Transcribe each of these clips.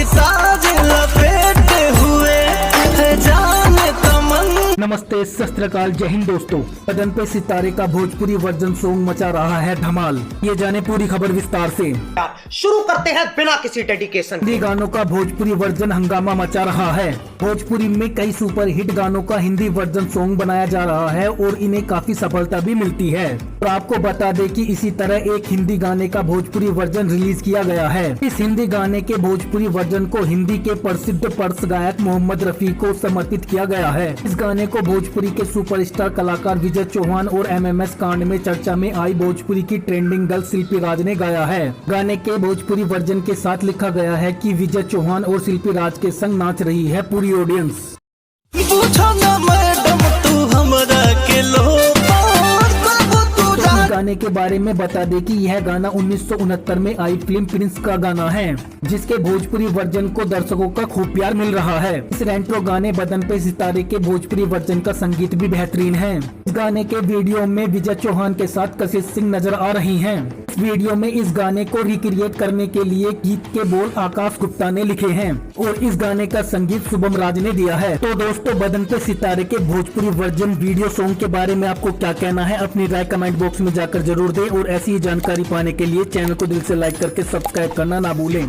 साज लपेटे हुए है जाने तमन। नमस्ते, सत श्री अकाल, जय हिंद दोस्तों। बदन पे सितारे का भोजपुरी वर्जन सॉन्ग मचा रहा है धमाल। ये जाने पूरी खबर विस्तार से। शुरू करते हैं बिना किसी डेडिकेशन। हिंदी गानों का भोजपुरी वर्जन हंगामा मचा रहा है। भोजपुरी में कई सुपर हिट गानों का हिंदी वर्जन सॉन्ग बनाया जा रहा है और इन्हें काफी सफलता भी मिलती है। और आपको बता दें कि इसी तरह एक हिंदी गाने का भोजपुरी वर्जन रिलीज किया गया है। इस हिंदी गाने के भोजपुरी वर्जन को हिंदी के प्रसिद्ध पर्स गायक मोहम्मद रफी को समर्पित किया गया है। इस गाने को भोजपुरी के सुपरस्टार कलाकार विजय चौहान और MMS कांड में चर्चा में आई भोजपुरी की ट्रेंडिंग गर्ल शिल्पी राज ने गाया है। गाने के भोजपुरी वर्जन के साथ लिखा गया है कि विजय चौहान और शिल्पी राज के संग नाच रही है पूरी ऑडियंस। पूछो ना मैडम तू हमरा के लो गाने के बारे में बता दें कि यह गाना 1969 में आई फिल्म प्रिंस का गाना है, जिसके भोजपुरी वर्जन को दर्शकों का खूब प्यार मिल रहा है। इस रेट्रो गाने बदन पे सितारे के भोजपुरी वर्जन का संगीत भी बेहतरीन है। इस गाने के वीडियो में विजय चौहान के साथ कशिश सिंह नजर आ रही हैं। इस वीडियो में इस गाने को रिक्रिएट करने के लिए गीत के बोल आकाश गुप्ता ने लिखे हैं और इस गाने का संगीत शुभम राज ने दिया है। तो दोस्तों, बदन पे सितारे के भोजपुरी वर्जन वीडियो सॉन्ग के बारे में आपको क्या कहना है, अपनी राय कमेंट बॉक्स में जाकर जरूर दें और ऐसी ही जानकारी पाने के लिए चैनल को दिल से लाइक करके सब्सक्राइब करना ना भूलें।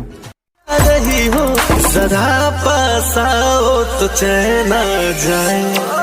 रही हो जरा पास आओ तो चैन आ जाए।